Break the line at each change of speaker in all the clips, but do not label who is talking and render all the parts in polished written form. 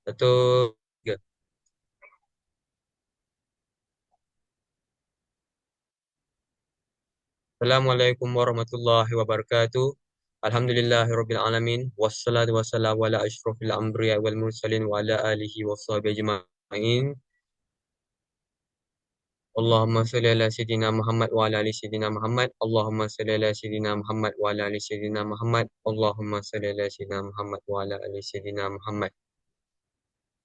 Satu, tiga. Assalamualaikum warahmatullahi wabarakatuh. Alhamdulillahirabbil alamin wassalatu wassalamu ala asyrofil anbiya wal mursalin wa ala alihi washabihi ajma'in. Allahumma shalli ala sayyidina Muhammad wa ala ali sayyidina Muhammad. Allahumma shalli ala sayyidina Muhammad wa ala ali sayyidina Muhammad. Allahumma shalli ala sayyidina Muhammad wa ala ali sayyidina Muhammad.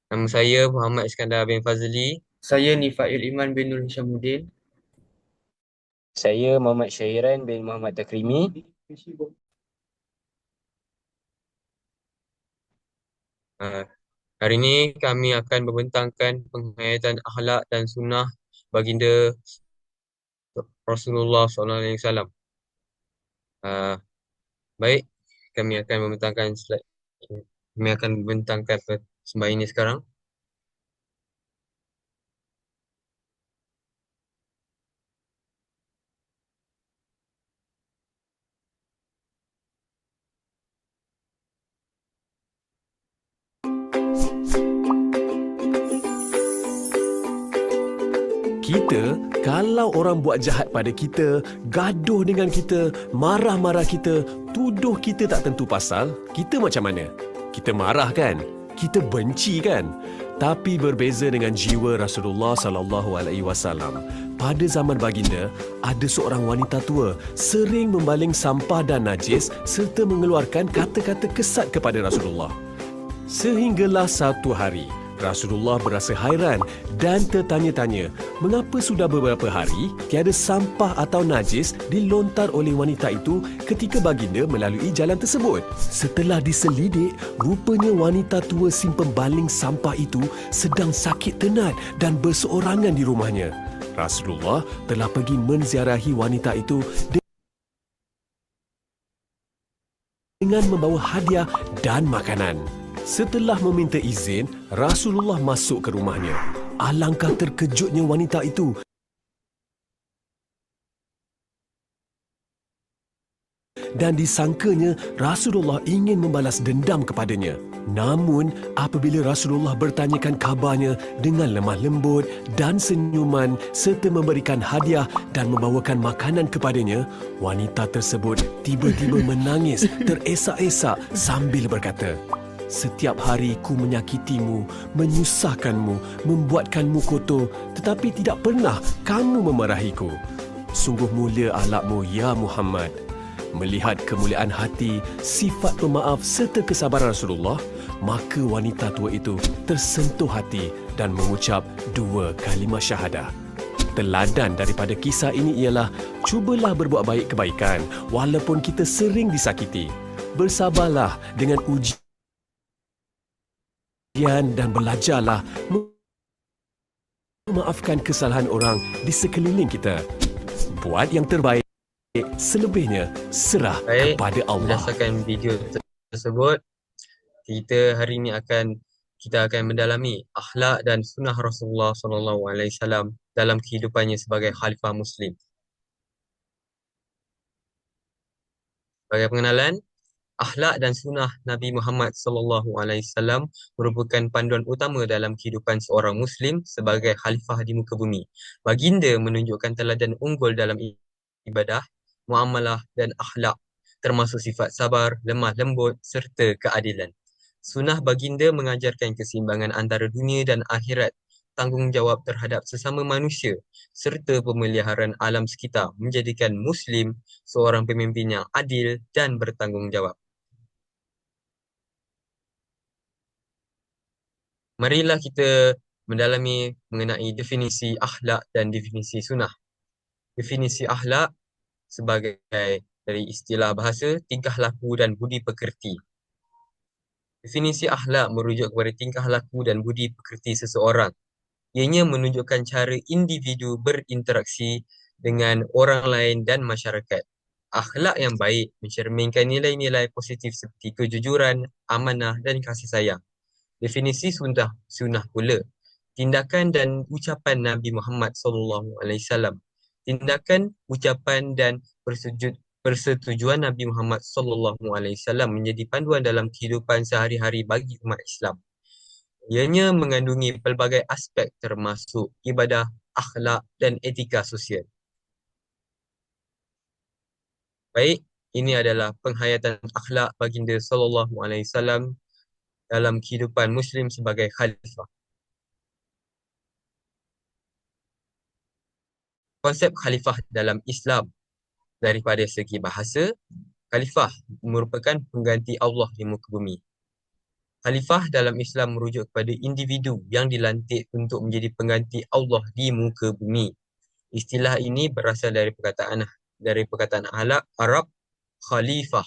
Nama saya Muhammad Iskandar bin Fazli. Saya Nifail Iman bin Nur Hishamuddin.
Saya Muhammad Syairan bin Muhammad Takrimi.
Ah, Hari ini kami akan membentangkan penghayatan akhlak dan sunnah baginda Rasulullah SAW. Ah, Baik, kami akan membentangkan slide. Kami akan membentangkan persembahan ini sekarang.
Kita, kalau orang buat jahat pada kita, gaduh dengan kita, marah-marah kita, tuduh kita tak tentu pasal, kita macam mana? Kita marah kan? Kita benci kan? Tapi berbeza dengan jiwa Rasulullah sallallahu alaihi wasallam. Pada zaman baginda, ada seorang wanita tua sering membaling sampah dan najis serta mengeluarkan kata-kata kesat kepada Rasulullah. Sehinggalah satu hari, Rasulullah berasa hairan dan tertanya-tanya mengapa sudah beberapa hari tiada sampah atau najis dilontar oleh wanita itu ketika baginda melalui jalan tersebut. Setelah diselidik, rupanya wanita tua si pembaling sampah itu sedang sakit tenat dan berseorangan di rumahnya. Rasulullah telah pergi menziarahi wanita itu dengan membawa hadiah dan makanan. Setelah meminta izin, Rasulullah masuk ke rumahnya. Alangkah terkejutnya wanita itu dan disangkanya Rasulullah ingin membalas dendam kepadanya. Namun, apabila Rasulullah bertanyakan kabarnya dengan lemah lembut dan senyuman serta memberikan hadiah dan membawakan makanan kepadanya, wanita tersebut tiba-tiba menangis teresak-esak sambil berkata, "Setiap hari ku menyakitimu, menyusahkanmu, membuatkanmu kotor, tetapi tidak pernah kamu memarahiku. Sungguh mulia akhlakmu, ya Muhammad." Melihat kemuliaan hati, sifat pemaaf serta kesabaran Rasulullah, maka wanita tua itu tersentuh hati dan mengucap dua kalimah syahadah. Teladan daripada kisah ini ialah, cubalah berbuat baik kebaikan walaupun kita sering disakiti. Bersabarlah dengan ujian dan belajarlah memaafkan kesalahan orang di sekeliling kita. Buat yang terbaik, selebihnya serah kepada Allah.
Berdasarkan video tersebut, kita akan mendalami akhlak dan sunnah Rasulullah SAW dalam kehidupannya sebagai khalifah Muslim. Sebagai pengenalan, akhlak dan sunnah Nabi Muhammad SAW merupakan panduan utama dalam kehidupan seorang Muslim sebagai khalifah di muka bumi. Baginda menunjukkan teladan unggul dalam ibadah, muamalah dan akhlak, termasuk sifat sabar, lemah lembut serta keadilan. Sunnah baginda mengajarkan keseimbangan antara dunia dan akhirat, tanggungjawab terhadap sesama manusia serta pemeliharaan alam sekitar, menjadikan Muslim seorang pemimpin yang adil dan bertanggungjawab. Marilah kita mendalami mengenai definisi akhlak dan definisi sunnah. Definisi akhlak sebagai dari istilah bahasa, tingkah laku dan budi pekerti. Definisi akhlak merujuk kepada tingkah laku dan budi pekerti seseorang. Ianya menunjukkan cara individu berinteraksi dengan orang lain dan masyarakat. Akhlak yang baik mencerminkan nilai-nilai positif seperti kejujuran, amanah dan kasih sayang. Definisi sunnah pula, tindakan dan ucapan Nabi Muhammad SAW. Tindakan, ucapan dan persetujuan Nabi Muhammad SAW menjadi panduan dalam kehidupan sehari-hari bagi umat Islam. Ianya mengandungi pelbagai aspek termasuk ibadah, akhlak dan etika sosial. Baik, ini adalah penghayatan akhlak baginda sallallahu alaihi wasallam dalam kehidupan Muslim sebagai khalifah. Konsep khalifah dalam Islam daripada segi bahasa, khalifah merupakan pengganti Allah di muka bumi. Khalifah dalam Islam merujuk kepada individu yang dilantik untuk menjadi pengganti Allah di muka bumi. Istilah ini berasal dari perkataan Arab khalifah,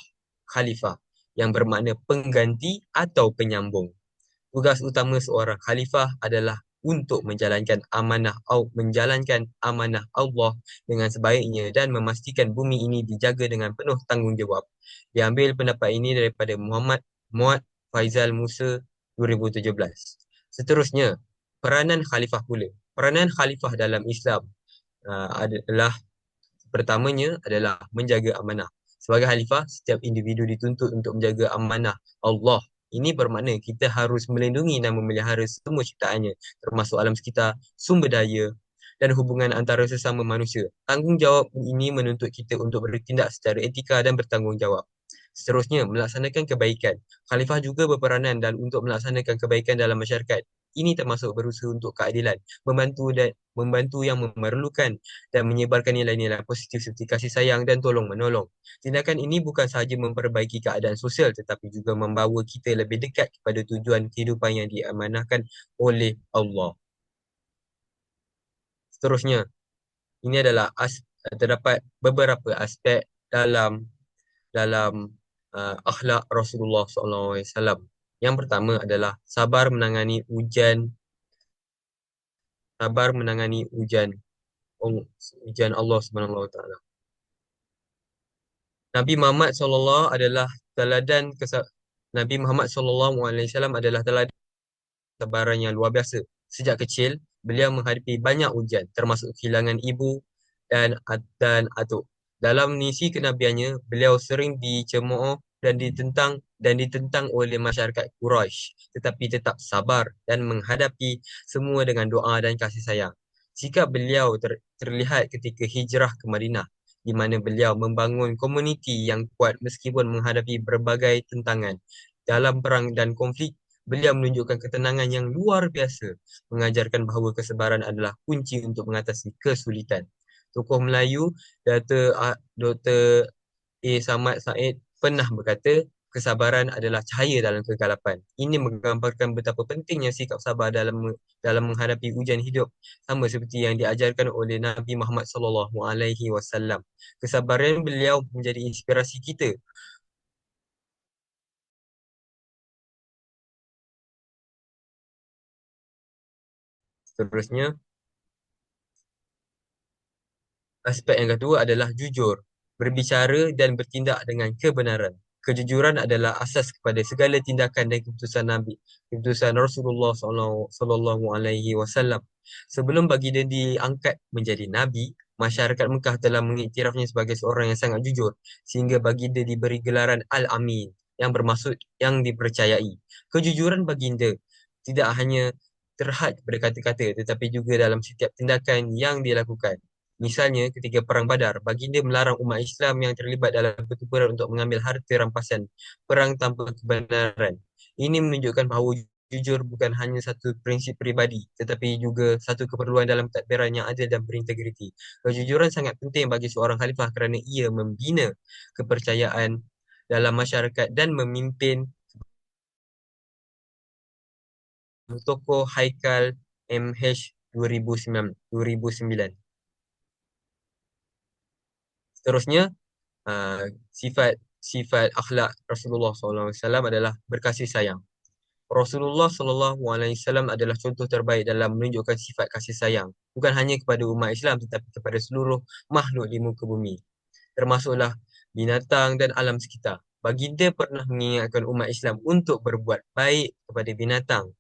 khalifah yang bermakna pengganti atau penyambung. Tugas utama seorang khalifah adalah untuk menjalankan amanah Allah dengan sebaiknya dan memastikan bumi ini dijaga dengan penuh tanggungjawab. Diambil pendapat ini daripada Muhammad Faizal Musa 2017. Seterusnya, peranan khalifah pula. Peranan khalifah dalam Islam adalah pertamanya adalah menjaga amanah. Sebagai khalifah, setiap individu dituntut untuk menjaga amanah Allah. Ini bermakna kita harus melindungi dan memelihara semua ciptaannya, termasuk alam sekitar, sumber daya dan hubungan antara sesama manusia. Tanggungjawab ini menuntut kita untuk bertindak secara etika dan bertanggungjawab. Seterusnya, melaksanakan kebaikan. Khalifah juga berperanan dan untuk melaksanakan kebaikan dalam masyarakat. Ini termasuk berusaha untuk keadilan, membantu yang memerlukan dan menyebarkan nilai-nilai positif seperti kasih sayang dan tolong menolong. Tindakan ini bukan sahaja memperbaiki keadaan sosial tetapi juga membawa kita lebih dekat kepada tujuan kehidupan yang diamanahkan oleh Allah. Seterusnya, ini adalah terdapat beberapa aspek dalam akhlak Rasulullah SAW. Yang pertama adalah sabar menangani ujian Allah Subhanahu Wa Taala. Nabi Muhammad SAW adalah teladan Nabi Muhammad SAW adalah teladan kesabaran yang luar biasa. Sejak kecil, beliau menghadapi banyak ujian, termasuk kehilangan ibu dan atuk. Dalam misi kenabiannya, beliau sering dicemooh dan ditentang oleh masyarakat Quraisy, tetapi tetap sabar dan menghadapi semua dengan doa dan kasih sayang. Sikap beliau terlihat ketika hijrah ke Madinah, di mana beliau membangun komuniti yang kuat meskipun menghadapi berbagai tentangan. Dalam perang dan konflik, beliau menunjukkan ketenangan yang luar biasa, mengajarkan bahawa kesabaran adalah kunci untuk mengatasi kesulitan. Tokoh Melayu Dr. A. Samad Said pernah berkata, kesabaran adalah cahaya dalam kegelapan. Ini menggambarkan betapa pentingnya sikap sabar dalam menghadapi ujian hidup, sama seperti yang diajarkan oleh Nabi Muhammad SAW. Kesabaran beliau menjadi inspirasi kita. Seterusnya, aspek yang kedua adalah jujur, berbicara dan bertindak dengan kebenaran. Kejujuran adalah asas kepada segala tindakan dan keputusan Rasulullah sallallahu alaihi wasallam. Sebelum baginda diangkat menjadi nabi, masyarakat Mekah telah mengiktirafnya sebagai seorang yang sangat jujur sehingga baginda diberi gelaran Al-Amin yang bermaksud yang dipercayai. Kejujuran baginda tidak hanya terhad pada kata-kata tetapi juga dalam setiap tindakan yang dilakukan. Misalnya, ketika Perang Badar, baginda melarang umat Islam yang terlibat dalam pertempuran untuk mengambil harta rampasan perang tanpa kebenaran. Ini menunjukkan bahawa jujur bukan hanya satu prinsip peribadi, tetapi juga satu keperluan dalam tadbiran yang adil dan berintegriti. Kejujuran sangat penting bagi seorang khalifah kerana ia membina kepercayaan dalam masyarakat dan memimpin tokoh Haikal MH 2009. Seterusnya, sifat akhlak Rasulullah SAW adalah berkasih sayang. Rasulullah SAW adalah contoh terbaik dalam menunjukkan sifat kasih sayang, bukan hanya kepada umat Islam tetapi kepada seluruh makhluk di muka bumi, termasuklah binatang dan alam sekitar. Baginda pernah mengingatkan umat Islam untuk berbuat baik kepada binatang.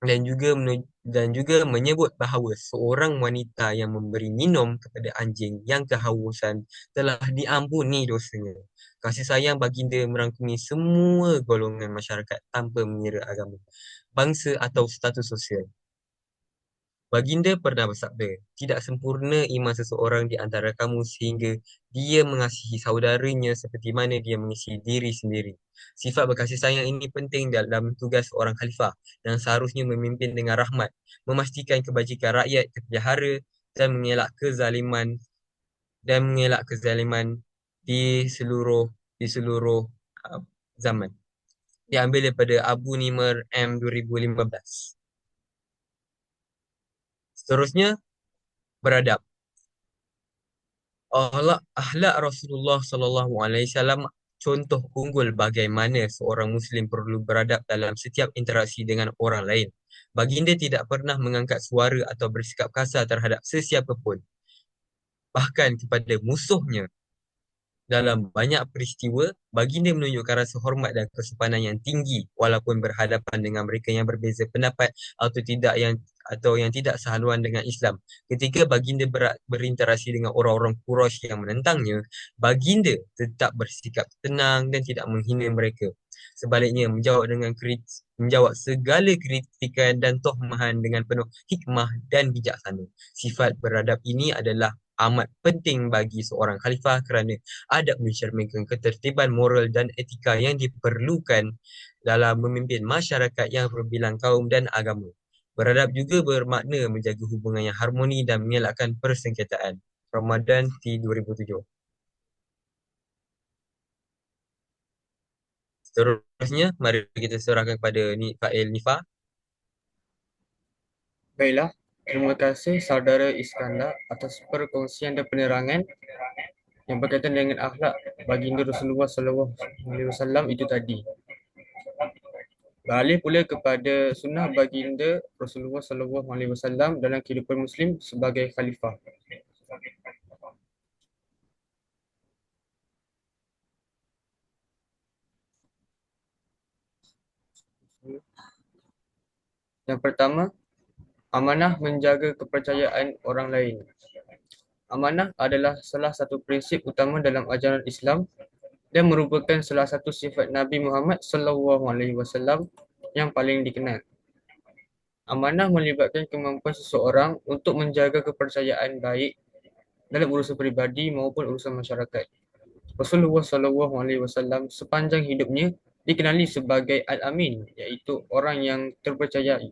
dan juga menyebut bahawa seorang wanita yang memberi minum kepada anjing yang kehausan telah diampuni dosanya. Kasih sayang baginda merangkumi semua golongan masyarakat tanpa mengira agama, bangsa atau status sosial. Baginda pernah bersabda, tidak sempurna iman seseorang di antara kamu sehingga dia mengasihi saudaranya seperti mana dia mengasihi diri sendiri. Sifat berkasih sayang ini penting dalam tugas seorang khalifah yang seharusnya memimpin dengan rahmat, memastikan kebajikan rakyat terpelihara dan mengelak kezaliman di seluruh uh, zaman. Diambil daripada Abu Nimr M 2015. Seterusnya, beradab. Akhlak Rasulullah SAW contoh unggul bagaimana seorang Muslim perlu beradab dalam setiap interaksi dengan orang lain. Baginda tidak pernah mengangkat suara atau bersikap kasar terhadap sesiapa pun, bahkan kepada musuhnya. Dalam banyak peristiwa, baginda menunjukkan rasa hormat dan kesopanan yang tinggi walaupun berhadapan dengan mereka yang berbeza pendapat atau yang tidak sehaluan dengan Islam. Ketika baginda berinteraksi dengan orang-orang Quraisy yang menentangnya, baginda tetap bersikap tenang dan tidak menghina mereka. Sebaliknya, menjawab segala kritikan dan tohmahan dengan penuh hikmah dan bijaksana. Sifat beradab ini adalah amat penting bagi seorang khalifah kerana adab mencerminkan ketertiban moral dan etika yang diperlukan dalam memimpin masyarakat yang berbilang kaum dan agama. Beradab juga bermakna menjaga hubungan yang harmoni dan mengelakkan persengketaan. Ramadan T 2007. Seterusnya, mari kita serahkan kepada Fail Nifa.
Baiklah, terima kasih saudara Iskandar atas perkongsian dan penerangan yang berkaitan dengan akhlak baginda Rasulullah SAW itu tadi. Beralih pula kepada sunnah baginda Rasulullah SAW dalam kehidupan Muslim sebagai khalifah. Yang pertama, amanah menjaga kepercayaan orang lain. Amanah adalah salah satu prinsip utama dalam ajaran Islam dan merupakan salah satu sifat Nabi Muhammad SAW yang paling dikenal. Amanah melibatkan kemampuan seseorang untuk menjaga kepercayaan baik dalam urusan peribadi maupun urusan masyarakat. Rasulullah SAW sepanjang hidupnya dikenali sebagai Al-Amin, iaitu orang yang dipercayai.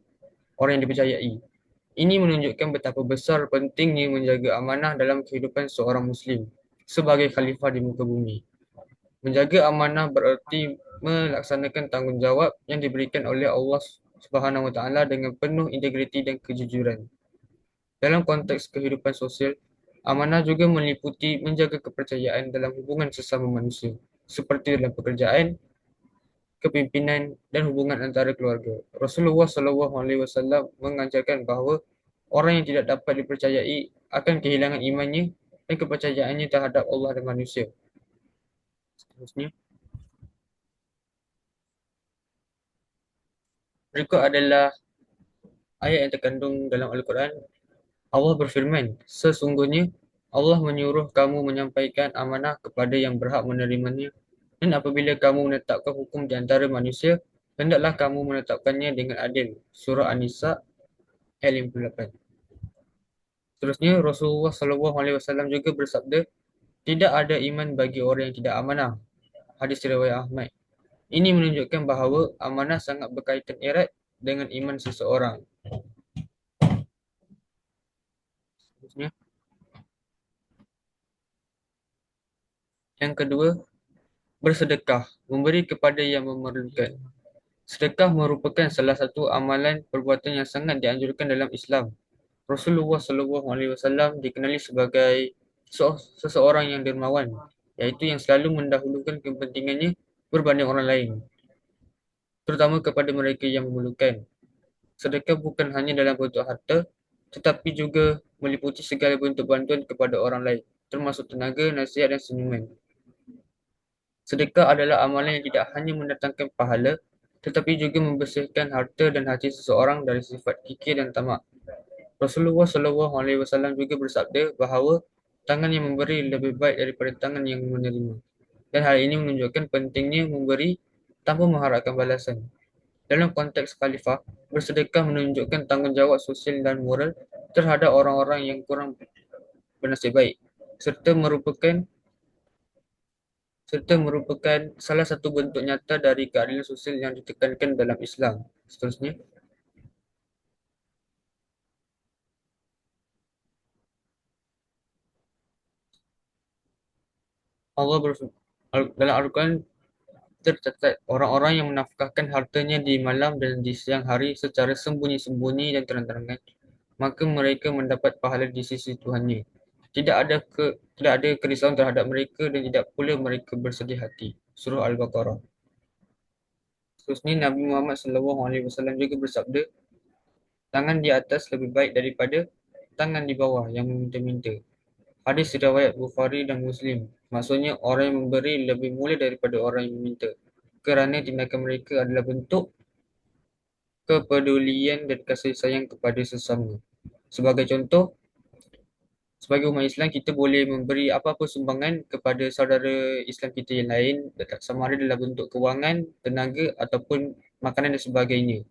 Ini menunjukkan betapa besar pentingnya menjaga amanah dalam kehidupan seorang Muslim sebagai khalifah di muka bumi. Menjaga amanah bererti melaksanakan tanggungjawab yang diberikan oleh Allah Subhanahu Wa Taala dengan penuh integriti dan kejujuran. Dalam konteks kehidupan sosial, amanah juga meliputi menjaga kepercayaan dalam hubungan sesama manusia, seperti dalam pekerjaan, kepimpinan, dan hubungan antara keluarga. Rasulullah SAW mengajarkan bahawa orang yang tidak dapat dipercayai akan kehilangan imannya dan kepercayaannya terhadap Allah dan manusia. Seterusnya, berikut adalah ayat yang terkandung dalam Al-Quran. Allah berfirman, sesungguhnya Allah menyuruh kamu menyampaikan amanah kepada yang berhak menerimanya, dan apabila kamu menetapkan hukum di antara manusia, hendaklah kamu menetapkannya dengan adil. Surah An-Nisa ayat 58. Seterusnya, Rasulullah SAW juga bersabda, tidak ada iman bagi orang yang tidak amanah. Hadis riwayat Ahmad. Ini menunjukkan bahawa amanah sangat berkaitan erat dengan iman seseorang. Seterusnya, yang kedua, bersedekah, memberi kepada yang memerlukan. Sedekah merupakan salah satu amalan perbuatan yang sangat dianjurkan dalam Islam. Rasulullah SAW dikenali sebagai seseorang yang dermawan, iaitu yang selalu mendahulukan kepentingannya berbanding orang lain, terutama kepada mereka yang memerlukan. Sedekah bukan hanya dalam bentuk harta, tetapi juga meliputi segala bentuk bantuan kepada orang lain, termasuk tenaga, nasihat dan senyuman. Sedekah adalah amalan yang tidak hanya mendatangkan pahala, tetapi juga membersihkan harta dan hati seseorang dari sifat kikir dan tamak. Rasulullah SAW juga bersabda bahawa tangan yang memberi lebih baik daripada tangan yang menerima. Dan hal ini menunjukkan pentingnya memberi tanpa mengharapkan balasan. Dalam konteks khalifah, bersedekah menunjukkan tanggungjawab sosial dan moral terhadap orang-orang yang kurang bernasib baik, serta merupakan salah satu bentuk nyata dari keadilan sosial yang ditekankan dalam Islam. Seterusnya, Allah dalam Al-Quran tercatat orang-orang yang menafkahkan hartanya di malam dan di siang hari secara sembunyi-sembunyi dan terang-terangan, maka mereka mendapat pahala di sisi Tuhannya. Tidak ada kerisauan terhadap mereka dan tidak pula mereka bersedih hati. Surah Al-Baqarah. Seterusnya, Nabi Muhammad SAW juga bersabda, tangan di atas lebih baik daripada tangan di bawah yang meminta-minta. Hadis riwayat Bukhari dan Muslim. Maksudnya, orang yang memberi lebih mulia daripada orang yang meminta, kerana tindakan mereka adalah bentuk kepedulian dan kasih sayang kepada sesama. Sebagai contoh, sebagai umat Islam, kita boleh memberi apa-apa sumbangan kepada saudara Islam kita yang lain, sama ada dalam bentuk kewangan, tenaga ataupun makanan dan sebagainya.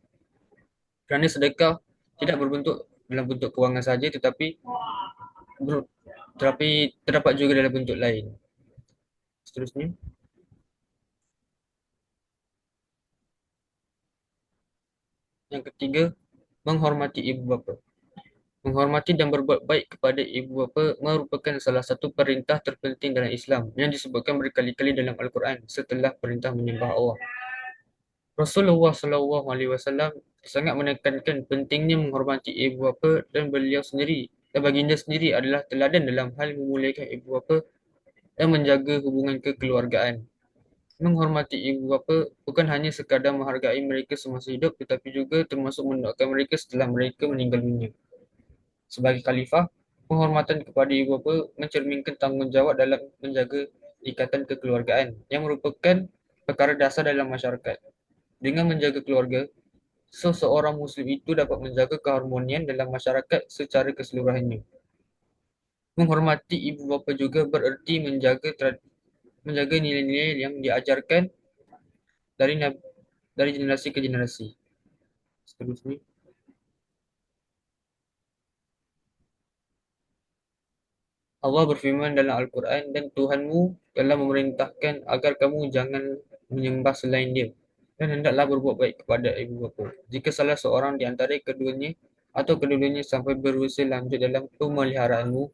Kerana sedekah tidak berbentuk dalam bentuk kewangan saja, tetapi terdapat juga dalam bentuk lain. Seterusnya, yang ketiga, menghormati ibu bapa. Menghormati dan berbuat baik kepada ibu bapa merupakan salah satu perintah terpenting dalam Islam yang disebutkan berkali-kali dalam Al-Quran setelah perintah menyembah Allah. Rasulullah SAW sangat menekankan pentingnya menghormati ibu bapa dan baginda sendiri adalah teladan dalam hal memuliakan ibu bapa dan menjaga hubungan kekeluargaan. Menghormati ibu bapa bukan hanya sekadar menghargai mereka semasa hidup, tetapi juga termasuk mendoakan mereka setelah mereka meninggal dunia. Sebagai khalifah, penghormatan kepada ibu bapa mencerminkan tanggungjawab dalam menjaga ikatan kekeluargaan yang merupakan perkara dasar dalam masyarakat. Dengan menjaga keluarga, seseorang Muslim itu dapat menjaga keharmonian dalam masyarakat secara keseluruhannya. Menghormati ibu bapa juga bererti menjaga nilai-nilai yang diajarkan dari generasi ke generasi. Seterusnya, Allah berfirman dalam Al-Quran, dan Tuhanmu telah memerintahkan agar kamu jangan menyembah selain Dia, dan hendaklah berbuat baik kepada ibu bapa. Jika salah seorang di antara keduanya atau kedua-duanya sampai berusia lanjut dalam pemeliharaanmu,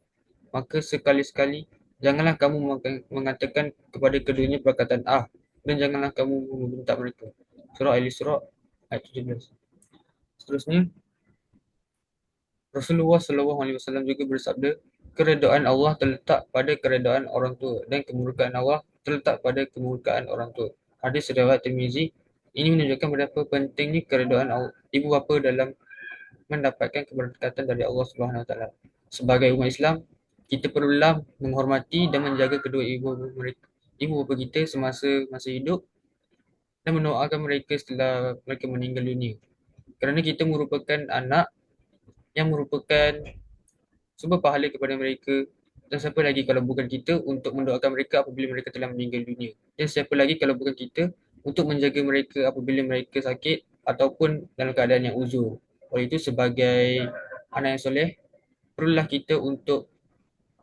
maka sekali-sekali janganlah kamu mengatakan kepada keduanya perkataan dan janganlah kamu membentak mereka. Surah Al-Isra ayat 17. Seterusnya, Rasulullah SAW juga bersabda, keredaan Allah terletak pada keredaan orang tua dan kemurkaan Allah terletak pada kemurkaan orang tua. Hadis riwayat Tirmizi. Ini menunjukkan betapa pentingnya keredaan ibu bapa dalam mendapatkan keberkatan dari Allah Subhanahu Wa Taala. Sebagai umat Islam, kita perlulah menghormati dan menjaga kedua ibu bapa kita semasa masih hidup dan mendoakan mereka setelah mereka meninggal dunia. Kerana kita merupakan anak yang merupakan sumber pahala kepada mereka, dan siapa lagi kalau bukan kita untuk mendoakan mereka apabila mereka telah meninggal dunia, dan siapa lagi kalau bukan kita untuk menjaga mereka apabila mereka sakit ataupun dalam keadaan yang uzur. Oleh itu, sebagai anak yang soleh, perlulah kita untuk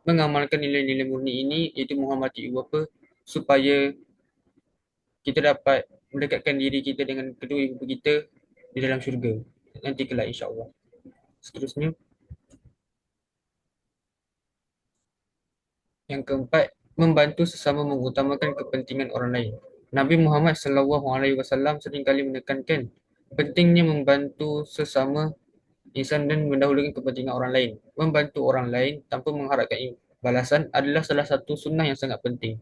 mengamalkan nilai-nilai murni ini, iaitu menghormati ibu bapa, supaya kita dapat mendekatkan diri kita dengan kedua ibu bapa kita di dalam syurga nanti kelak, insya-Allah. Seterusnya, yang keempat, membantu sesama mengutamakan kepentingan orang lain. Nabi Muhammad SAW seringkali menekankan pentingnya membantu sesama insan dan mendahulukan kepentingan orang lain. Membantu orang lain tanpa mengharapkan balasan adalah salah satu sunnah yang sangat penting.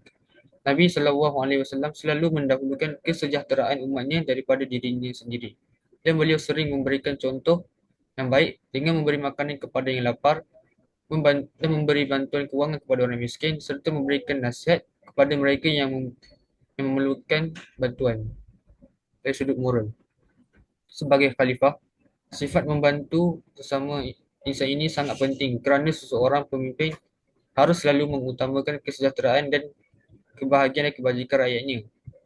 Nabi SAW selalu mendahulukan kesejahteraan umatnya daripada dirinya sendiri. Dan beliau sering memberikan contoh yang baik dengan memberi makanan kepada yang lapar, dan memberi bantuan kewangan kepada orang miskin, serta memberikan nasihat kepada mereka yang memerlukan bantuan. dari sudut moral. Sebagai khalifah, sifat membantu sesama insan ini sangat penting kerana seseorang pemimpin harus selalu mengutamakan kesejahteraan dan kebahagiaan dan kebajikan rakyatnya.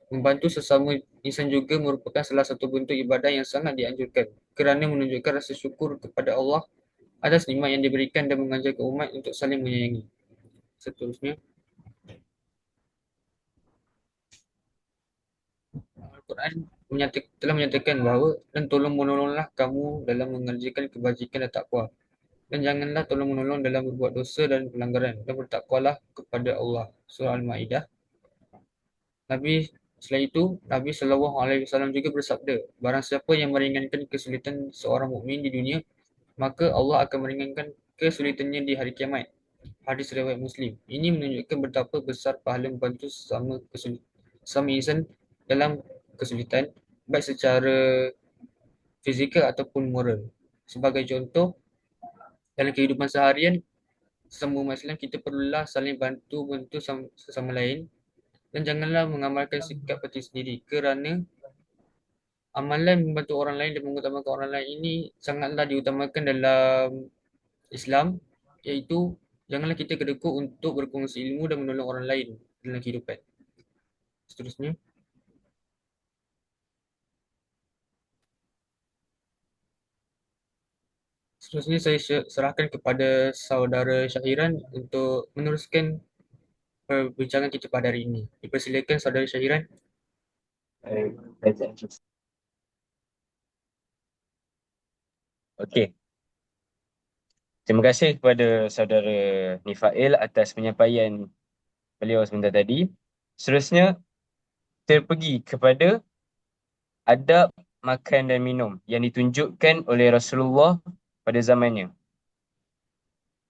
Membantu sesama insan juga merupakan salah satu bentuk ibadah yang sangat dianjurkan kerana menunjukkan rasa syukur kepada Allah atas nikmat yang diberikan dan mengajarkan umat untuk saling menyayangi. Seterusnya, Al-Quran telah menyatakan bahawa dan tolong-menolonglah kamu dalam mengerjakan kebajikan dan takwa. Dan janganlah tolong-menolong dalam berbuat dosa dan pelanggaran. Dan bertakwalah kepada Allah. Surah Al-Ma'idah. Selain itu, Nabi SAW juga bersabda, barang siapa yang meringankan kesulitan seorang mukmin di dunia, maka Allah akan meringankan kesulitannya di hari kiamat. Hadis riwayat Muslim. Ini menunjukkan betapa besar pahala membantu sesama insan dalam kesulitan, baik secara fizikal ataupun moral. Sebagai contoh, dalam kehidupan seharian, sesama umat Islam kita perlulah saling bantu sesama lain dan janganlah mengamalkan sikap penting sendiri kerana amalan membantu orang lain dan mengutamakan orang lain ini sangatlah diutamakan dalam Islam, iaitu janganlah kita kedekut untuk berkongsi ilmu dan menolong orang lain dalam kehidupan. Seterusnya, saya serahkan kepada saudara Syahiran untuk meneruskan perbincangan kita pada hari ini. Dipersilakan saudara Syahiran.
Okey. Terima kasih kepada saudara Nifail atas penyampaian beliau sebentar tadi. Seterusnya, kita pergi kepada adab makan dan minum yang ditunjukkan oleh Rasulullah pada zamannya.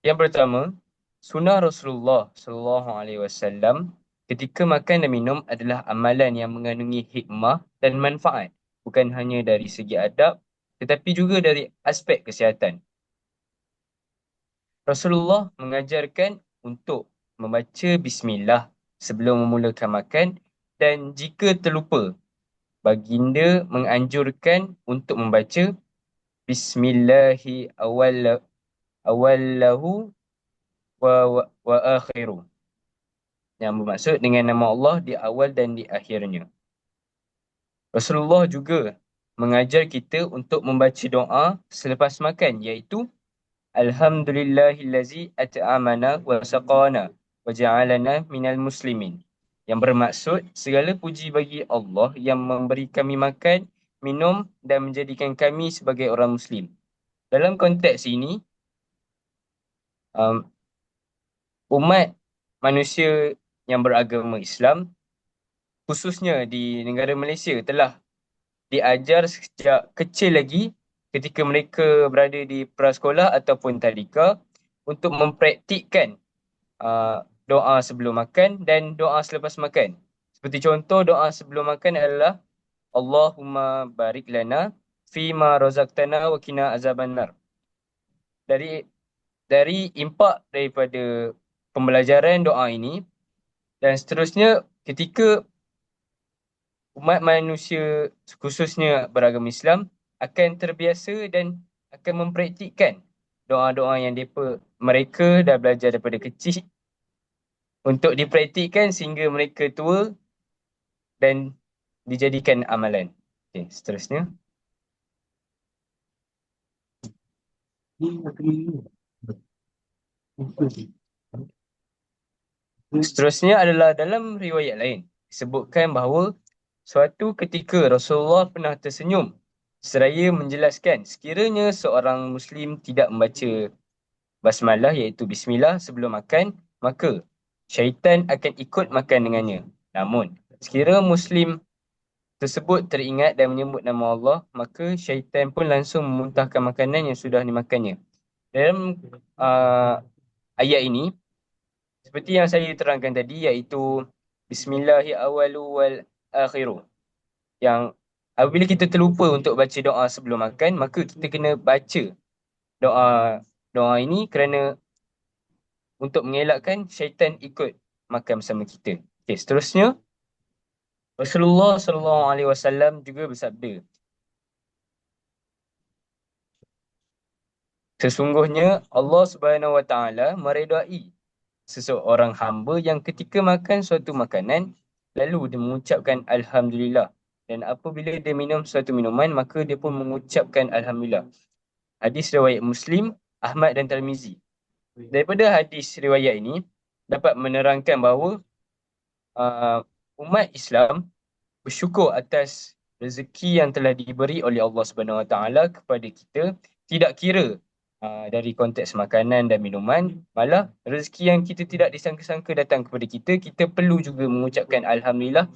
Yang pertama, sunnah Rasulullah SAW ketika makan dan minum adalah amalan yang mengandungi hikmah dan manfaat, bukan hanya dari segi adab tetapi juga dari aspek kesihatan. Rasulullah mengajarkan untuk membaca bismillah sebelum memulakan makan, dan jika terlupa, baginda menganjurkan untuk membaca bismillahi awallahu wa akhiru, yang bermaksud dengan nama Allah di awal dan di akhirnya. Rasulullah juga mengajar kita untuk membaca doa selepas makan, iaitu Alhamdulillahillazi at'amana wa saqana wa ja'alana minal muslimin, yang bermaksud segala puji bagi Allah yang memberi kami makan, minum dan menjadikan kami sebagai orang muslim. Dalam konteks ini, umat manusia yang beragama Islam, khususnya di negara Malaysia, telah diajar sejak kecil lagi ketika mereka berada di prasekolah ataupun tadika untuk mempraktikkan doa sebelum makan dan doa selepas makan. Seperti contoh, doa sebelum makan adalah Allahumma barik lana fima razaqtana wa qina azabannar. Dari impak daripada pembelajaran doa ini, dan seterusnya ketika umat manusia khususnya beragama Islam akan terbiasa dan akan mempraktikkan doa-doa yang mereka dah belajar daripada kecil untuk dipraktikkan sehingga mereka tua dan dijadikan amalan. Okey, seterusnya. Seterusnya adalah dalam riwayat lain disebutkan bahawa suatu ketika Rasulullah pernah tersenyum seraya menjelaskan sekiranya seorang Muslim tidak membaca basmalah iaitu bismillah sebelum makan, maka syaitan akan ikut makan dengannya. Namun, sekiranya Muslim tersebut teringat dan menyebut nama Allah, maka syaitan pun langsung memuntahkan makanan yang sudah dimakannya. Dalam ayat ini, seperti yang saya terangkan tadi, iaitu Bismillahi awalu wal akhiru, yang apabila kita terlupa untuk baca doa sebelum makan, maka kita kena baca doa ini kerana untuk mengelakkan syaitan ikut makan bersama kita. Okey, seterusnya, Rasulullah SAW juga bersabda, sesungguhnya Allah Subhanahu Wa Taala meredai seseorang hamba yang ketika makan suatu makanan lalu dia mengucapkan alhamdulillah, dan apabila dia minum suatu minuman maka dia pun mengucapkan alhamdulillah. Hadis riwayat Muslim, Ahmad dan Tirmizi. Daripada hadis riwayat ini dapat menerangkan bahawa umat Islam bersyukur atas rezeki yang telah diberi oleh Allah Subhanahu Wa Taala kepada kita, tidak kira dari konteks makanan dan minuman, malah rezeki yang kita tidak disangka-sangka datang kepada kita, kita perlu juga mengucapkan alhamdulillah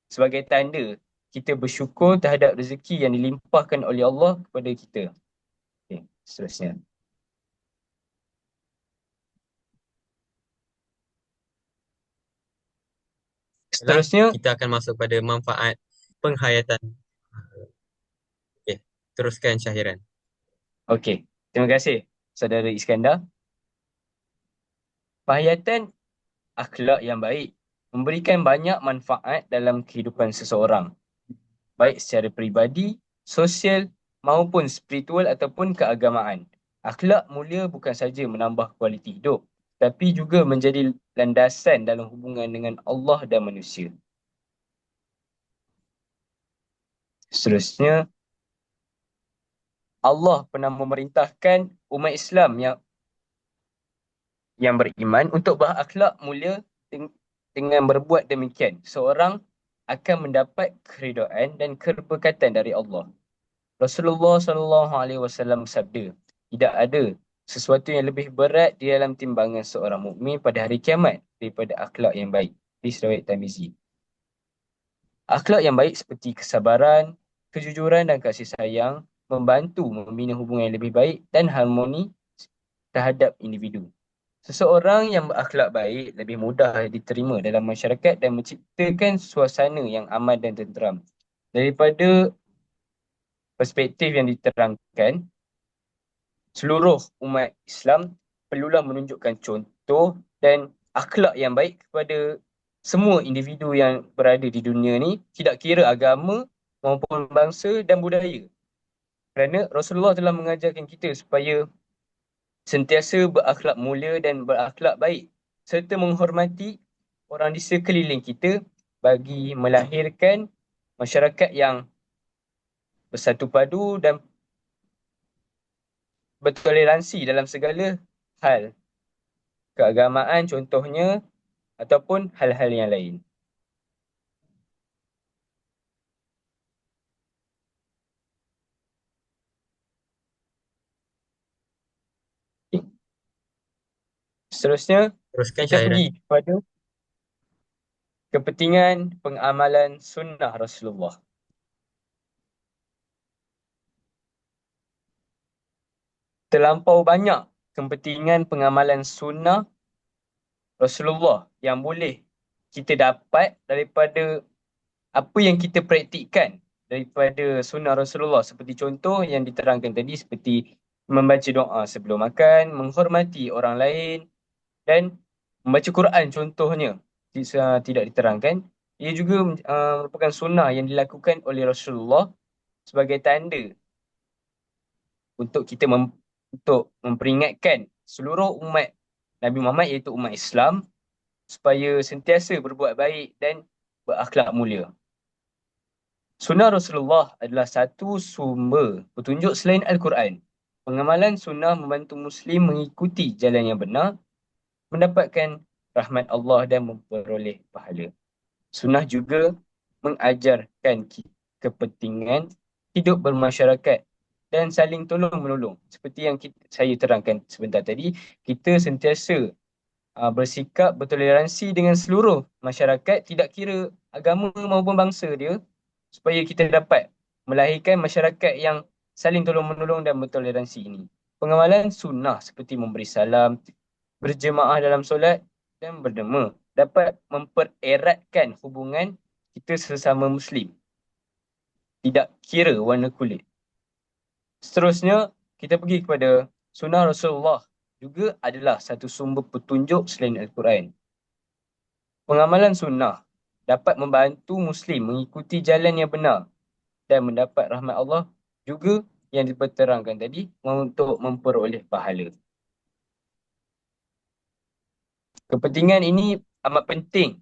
sebagai tanda kita bersyukur terhadap rezeki yang dilimpahkan oleh Allah kepada kita. Okay, seterusnya. Seterusnya,
kita akan masuk pada manfaat penghayatan. Okey, teruskan Syahiran.
okey. Terima kasih Saudara Iskandar. Penghayatan akhlak yang baik memberikan banyak manfaat dalam kehidupan seseorang, baik secara peribadi, sosial maupun spiritual ataupun keagamaan. Akhlak mulia bukan saja menambah kualiti hidup, tapi juga menjadi landasan dalam hubungan dengan Allah dan manusia. Seterusnya, Allah pernah memerintahkan umat Islam yang beriman untuk berakhlak mulia dengan berbuat demikian. Seorang akan mendapat keridaan dan keberkatan dari Allah. Rasulullah SAW bersabda, tidak ada sesuatu yang lebih berat di dalam timbangan seorang mukmin pada hari kiamat daripada akhlak yang baik. Hadis riwayat Tirmizi. Akhlak yang baik seperti kesabaran, kejujuran dan kasih sayang membantu membina hubungan yang lebih baik dan harmoni terhadap individu. Seseorang yang berakhlak baik lebih mudah diterima dalam masyarakat dan menciptakan suasana yang aman dan tenteram. Daripada perspektif yang diterangkan, seluruh umat Islam perlulah menunjukkan contoh dan akhlak yang baik kepada semua individu yang berada di dunia ni, tidak kira agama maupun bangsa dan budaya. Kerana Rasulullah telah mengajarkan kita supaya sentiasa berakhlak mulia dan berakhlak baik serta menghormati orang di sekeliling kita bagi melahirkan masyarakat yang bersatu padu dan bertoleransi dalam segala hal keagamaan contohnya ataupun hal-hal yang lain. Seterusnya,
Teruskan
kita
Syahiran.
pergi kepada kepentingan pengamalan sunnah Rasulullah. Terlampau banyak kepentingan pengamalan sunnah Rasulullah yang boleh kita dapat daripada apa yang kita praktikkan daripada sunnah Rasulullah, seperti contoh yang diterangkan tadi, seperti membaca doa sebelum makan, menghormati orang lain dan membaca Quran contohnya tidak diterangkan. Ia juga merupakan sunnah yang dilakukan oleh Rasulullah sebagai tanda untuk kita untuk memperingatkan seluruh umat Nabi Muhammad, iaitu umat Islam, supaya sentiasa berbuat baik dan berakhlak mulia. Sunnah Rasulullah adalah satu sumber petunjuk selain Al-Quran. Pengamalan sunnah membantu Muslim mengikuti jalan yang benar, mendapatkan rahmat Allah dan memperoleh pahala. Sunnah juga mengajarkan kepentingan hidup bermasyarakat dan saling tolong-menolong. Seperti yang saya terangkan sebentar tadi, kita sentiasa bersikap bertoleransi dengan seluruh masyarakat, tidak kira agama maupun bangsa dia, supaya kita dapat melahirkan masyarakat yang saling tolong-menolong dan bertoleransi ini. Pengamalan sunnah seperti memberi salam, berjemaah dalam solat dan berdema dapat mempereratkan hubungan kita sesama Muslim, tidak kira warna kulit. Seterusnya, kita pergi kepada sunnah Rasulullah juga adalah satu sumber petunjuk selain Al-Quran. Pengamalan sunnah dapat membantu Muslim mengikuti jalan yang benar dan mendapat rahmat Allah juga yang diperterangkan tadi untuk memperoleh pahala. Kepentingan ini amat penting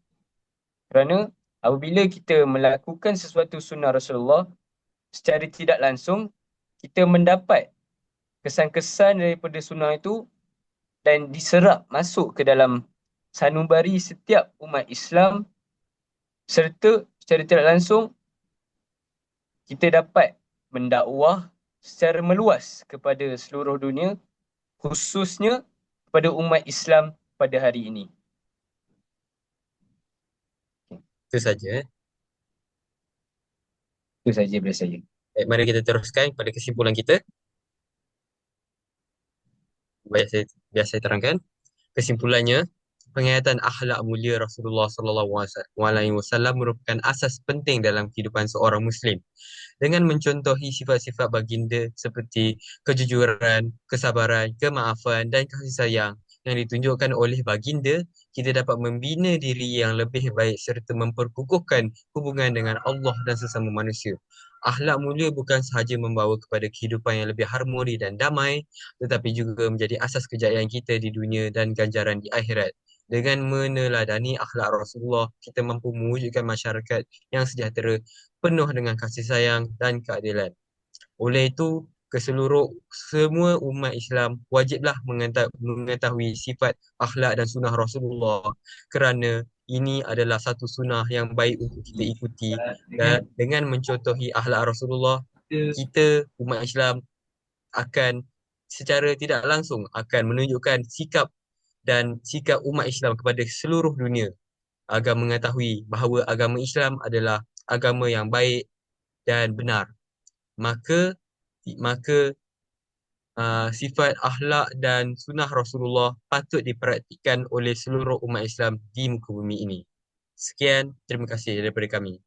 kerana apabila kita melakukan sesuatu sunnah Rasulullah, secara tidak langsung kita mendapat kesan-kesan daripada sunnah itu dan diserap masuk ke dalam sanubari setiap umat Islam, serta secara tidak langsung kita dapat mendakwah secara meluas kepada seluruh dunia, khususnya kepada umat Islam pada hari ini.
Itu saja.
Itu saja daripada saya.
Baik, mari kita teruskan pada kesimpulan kita. Biar saya terangkan. Kesimpulannya, penghayatan akhlak mulia Rasulullah SAW merupakan asas penting dalam kehidupan seorang Muslim. Dengan mencontohi sifat-sifat baginda seperti kejujuran, kesabaran, kemaafan dan kasih sayang yang ditunjukkan oleh baginda, kita dapat membina diri yang lebih baik serta memperkukuhkan hubungan dengan Allah dan sesama manusia. Akhlak mulia bukan sahaja membawa kepada kehidupan yang lebih harmoni dan damai, tetapi juga menjadi asas kejayaan kita di dunia dan ganjaran di akhirat. Dengan meneladani akhlak Rasulullah, kita mampu mewujudkan masyarakat yang sejahtera, penuh dengan kasih sayang dan keadilan. Oleh itu, semua umat Islam wajiblah mengetahui sifat akhlak dan sunnah Rasulullah, kerana ini adalah satu sunnah yang baik untuk kita ikuti, dan dengan mencontohi akhlak Rasulullah, kita umat Islam akan secara tidak langsung akan menunjukkan sikap umat Islam kepada seluruh dunia agar mengetahui bahawa agama Islam adalah agama yang baik dan benar. Maka sifat akhlak dan sunnah Rasulullah patut diperhatikan oleh seluruh umat Islam di muka bumi ini. Sekian, terima kasih daripada kami.